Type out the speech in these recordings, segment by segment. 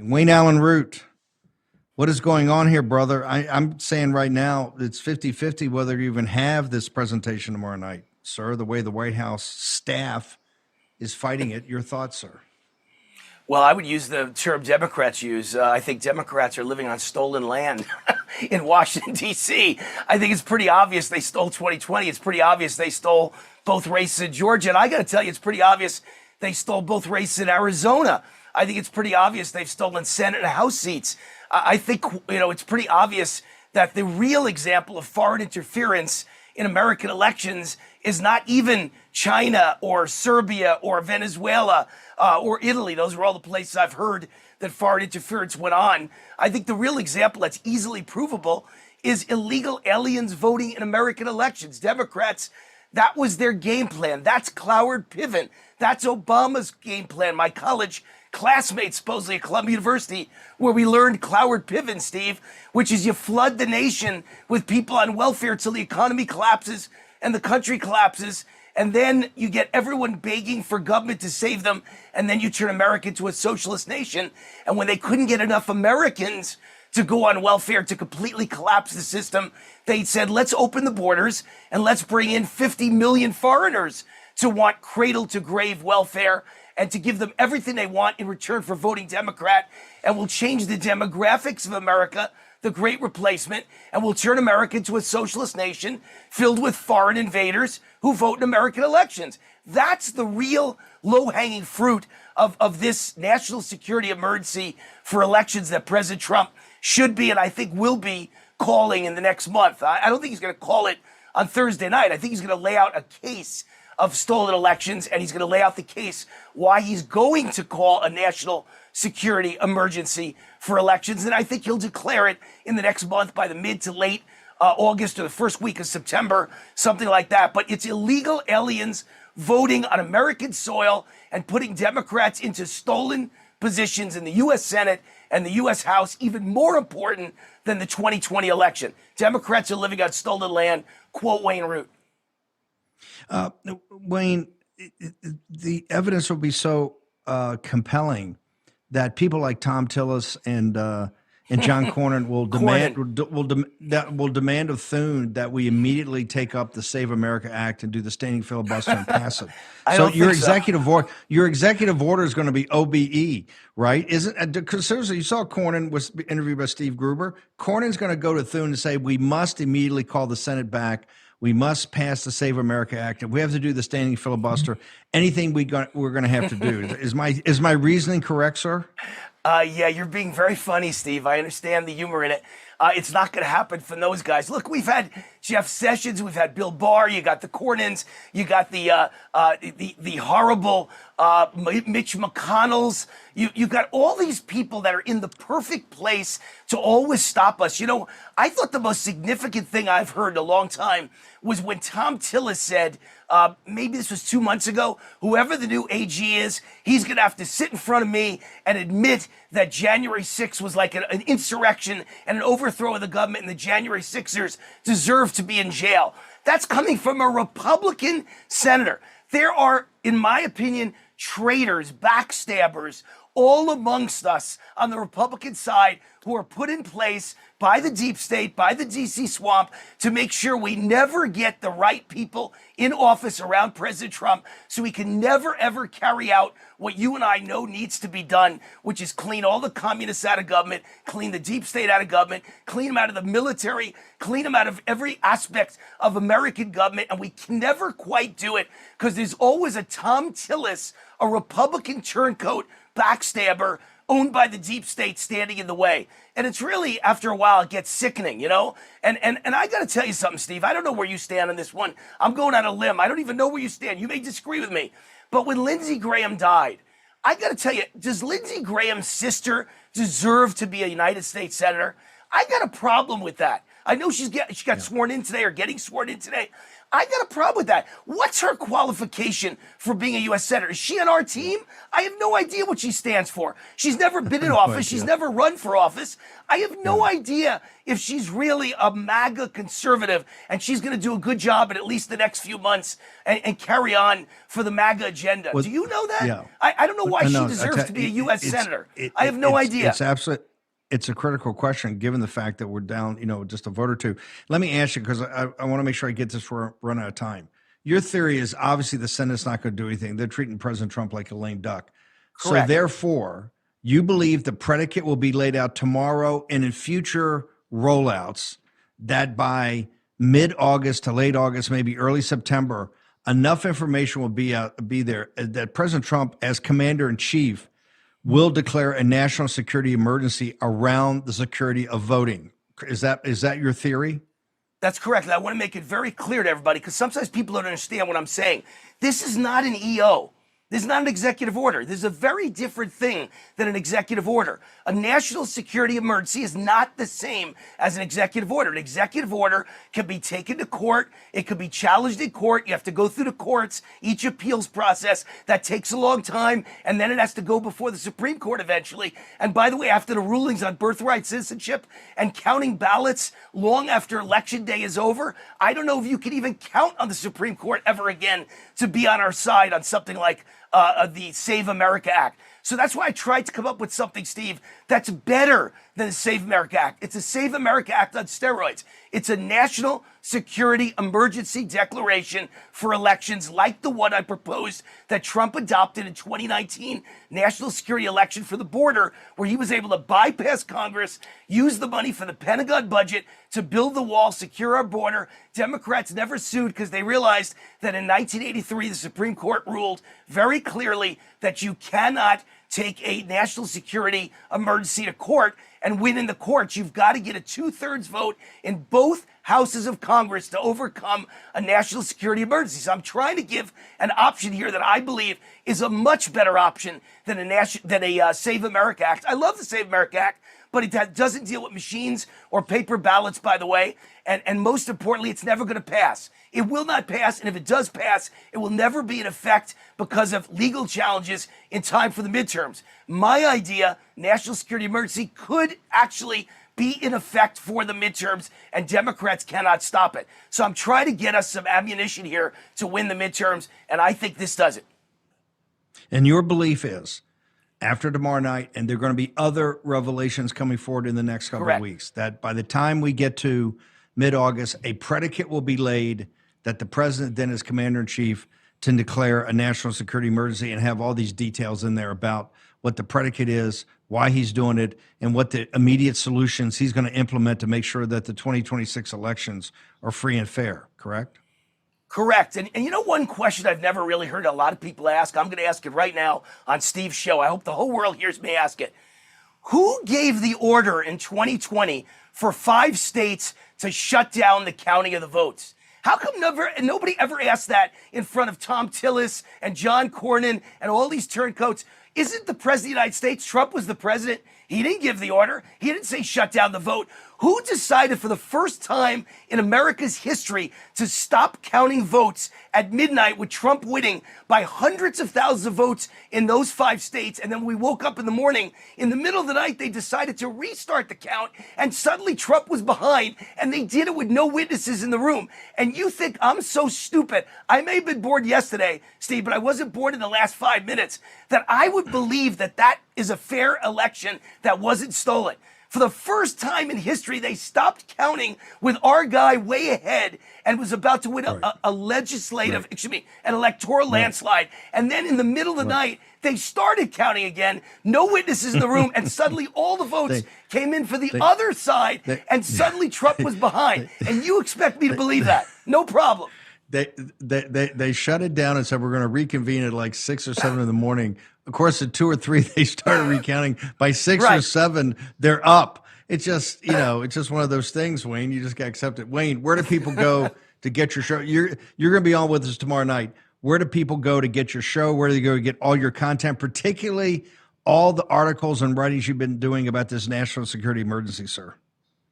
Wayne Allen Root, what is going on here, brother? I'm saying right now it's 50-50 whether you even have this presentation tomorrow night, sir, the way the White House staff is fighting it. Your thoughts, sir? Well, I would use the term Democrats use. I think Democrats are living on stolen land in Washington, D.C. I think it's pretty obvious they stole 2020. It's pretty obvious they stole both races in Georgia. And I got to tell you, it's pretty obvious they stole both races in Arizona. I think it's pretty obvious they've stolen Senate and House seats. I think, it's pretty obvious that the real example of foreign interference in American elections is not even China or Serbia or Venezuela or Italy. Those are all the places I've heard that foreign interference went on. I think the real example that's easily provable is illegal aliens voting in American elections. Democrats, that was their game plan. That's Cloward Piven. That's Obama's game plan. My college classmates, supposedly at Columbia University, where we learned Cloward Piven, Steve, which is you flood the nation with people on welfare till the economy collapses and the country collapses. And then you get everyone begging for government to save them. And then you turn America into a socialist nation. And when they couldn't get enough Americans to go on welfare to completely collapse the system, they said, let's open the borders and let's bring in 50 million foreigners to want cradle to grave welfare and to give them everything they want in return for voting Democrat. And we'll change the demographics of America, the great replacement, and we'll turn America into a socialist nation filled with foreign invaders who vote in American elections. That's the real low-hanging fruit of this national security emergency for elections that President Trump should be, and I think will be, calling in the next month. I don't think he's going to call it on Thursday night. I think he's going to lay out a case of stolen elections, and he's going to lay out the case why he's going to call a national security emergency for elections. And I think he'll declare it in the next month by the mid to late August or the first week of September, something like that. But it's illegal aliens voting on American soil and putting Democrats into stolen positions in the U.S. Senate and the U.S. House, even more important than the 2020 election. Democrats are living on stolen land, quote Wayne Root. Wayne, the evidence will be so compelling that people like Tom Tillis and John Cornyn will demand of Thune that we immediately take up the Save America Act and do the standing filibuster and pass it. So your executive order is going to be OBE, right? Isn't because seriously, you saw Cornyn was interviewed by Steve Gruber. Cornyn's going to go to Thune and say we must immediately call the Senate back. We must pass the Save America Act. If we have to do the standing filibuster, anything we're going to have to do. Is my reasoning correct, sir? Yeah, you're being very funny, Steve. I understand the humor in it. It's not going to happen for those guys. Look, we've had Jeff Sessions, we've had Bill Barr, you got the Cornyns, you got the horrible Mitch McConnells. You got all these people that are in the perfect place to always stop us. I thought the most significant thing I've heard in a long time was when Tom Tillis said, maybe this was 2 months ago, whoever the new AG is, he's going to have to sit in front of me and admit that January 6th was like an insurrection and an overthrow of the government, and the January 6ers deserve to be in jail. That's coming from a Republican senator. There are, in my opinion, traitors, backstabbers, all amongst us on the Republican side who are put in place by the deep state, by the DC swamp, to make sure we never get the right people in office around President Trump, so we can never, ever carry out what you and I know needs to be done, which is clean all the communists out of government, clean the deep state out of government, clean them out of the military, clean them out of every aspect of American government. And we can never quite do it because there's always a Tom Tillis, a Republican turncoat, backstabber, owned by the deep state, standing in the way. And it's really, after a while, it gets sickening, And I got to tell you something, Steve. I don't know where you stand on this one. I'm going on a limb. I don't even know where you stand. You may disagree with me. But when Lindsey Graham died, I got to tell you, does Lindsey Graham's sister deserve to be a United States senator? I got a problem with that. I know she got sworn in today or getting sworn in today. I got a problem with that. What's her qualification for being a U.S. Senator? Is she on our team? I have no idea what she stands for. She's never been in office. She's never run for office. I have no idea if she's really a MAGA conservative and she's going to do a good job in at least the next few months and carry on for the MAGA agenda. Do you know that? Yeah. I don't know why she deserves to be a U.S. Senator. I have no idea. It's absolutely. It's a critical question, given the fact that we're down, just a vote or two. Let me ask you, because I want to make sure I get this before I run out of time. Your theory is obviously the Senate's not going to do anything. They're treating President Trump like a lame duck. Correct. So therefore, you believe the predicate will be laid out tomorrow and in future rollouts that by mid-August to late August, maybe early September, enough information will be there that President Trump, as commander-in-chief, will declare a national security emergency around the security of voting. Is that your theory? That's correct. And I want to make it very clear to everybody, because sometimes people don't understand what I'm saying. This is not an EO. This is not an executive order. This is a very different thing than an executive order. A national security emergency is not the same as an executive order. An executive order can be taken to court. It could be challenged in court. You have to go through the courts, each appeals process. That takes a long time, and then it has to go before the Supreme Court eventually. And by the way, after the rulings on birthright citizenship and counting ballots long after Election Day is over, I don't know if you can even count on the Supreme Court ever again to be on our side on something like the Save America Act. So that's why I tried to come up with something, Steve, that's better than the Save America Act. It's a Save America Act on steroids. It's a national security emergency declaration for elections like the one I proposed that Trump adopted in 2019, national security election for the border, where he was able to bypass Congress, use the money for the Pentagon budget to build the wall, secure our border. Democrats never sued because they realized that in 1983, the Supreme Court ruled very clearly that you cannot take a national security emergency to court and win in the courts. You've got to get a 2/3 vote in both houses of Congress to overcome a national security emergency. So I'm trying to give an option here that I believe is a much better option than a Save America Act. I love the Save America Act, but it doesn't deal with machines or paper ballots, by the way. And most importantly, it's never going to pass. It will not pass, and if it does pass, it will never be in effect because of legal challenges in time for the midterms. My idea, national security emergency, could actually be in effect for the midterms, and Democrats cannot stop it. So I'm trying to get us some ammunition here to win the midterms, and I think this does it. And your belief is, after tomorrow night, and there are going to be other revelations coming forward in the next couple of weeks, that by the time we get to mid-August, a predicate will be laid that the president then is commander-in-chief to declare a national security emergency and have all these details in there about what the predicate is, why he's doing it, and what the immediate solutions he's going to implement to make sure that the 2026 elections are free and fair, correct? Correct. And you know, one question I've never really heard a lot of people ask, I'm going to ask it right now on Steve's show. I hope the whole world hears me ask it. Who gave the order in 2020 for 5 states to shut down the counting of the votes? How come nobody ever asked that in front of Tom Tillis and John Cornyn and all these turncoats? Isn't the president of the United States? Trump was the president. He didn't give the order. He didn't say shut down the vote. Who decided for the first time in America's history to stop counting votes at midnight with Trump winning by hundreds of thousands of votes in those 5 states? And then we woke up in the morning, in the middle of the night, they decided to restart the count, and suddenly Trump was behind, and they did it with no witnesses in the room. And you think I'm so stupid? I may have been bored yesterday, Steve, but I wasn't bored in the last 5 minutes, that I would believe that that is a fair election that wasn't stolen. For the first time in history, they stopped counting with our guy way ahead and was about to win a legislative, an electoral landslide. And then in the middle of the night, they started counting again, no witnesses in the room, and suddenly all the votes came in for the other side, and suddenly Trump was behind. And you expect me to believe that? No problem. They shut it down and said we're going to reconvene at like 6 or 7 in the morning. Of course, at 2 or 3, they started recounting. By 6 or 7, they're up. It's just, it's just one of those things, Wayne. You just got to accept it. Wayne, where do people go to get your show? You're going to be on with us tomorrow night. Where do people go to get your show? Where do they go to get all your content, particularly all the articles and writings you've been doing about this national security emergency, sir?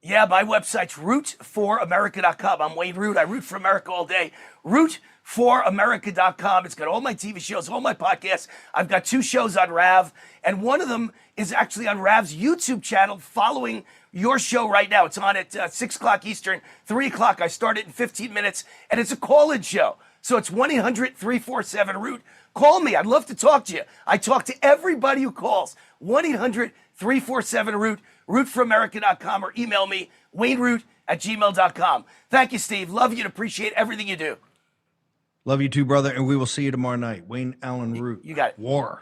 Yeah, my website's rootforamerica.com. I'm Wayne Root. I root for America all day. Rootforamerica.com. It's got all my TV shows, all my podcasts. I've got 2 shows on Rav, and one of them is actually on Rav's YouTube channel following your show right now. It's on at 6 o'clock Eastern, 3 o'clock. I start it in 15 minutes, and it's a call-in show. So it's 1-800-347-ROOT. Call me. I'd love to talk to you. I talk to everybody who calls. 1-800-347-ROOT. rootforamerica.com, or email me, wayneroot@gmail.com. Thank you, Steve. Love you and appreciate everything you do. Love you too, brother, and we will see you tomorrow night. Wayne Allyn Root. You got it. War.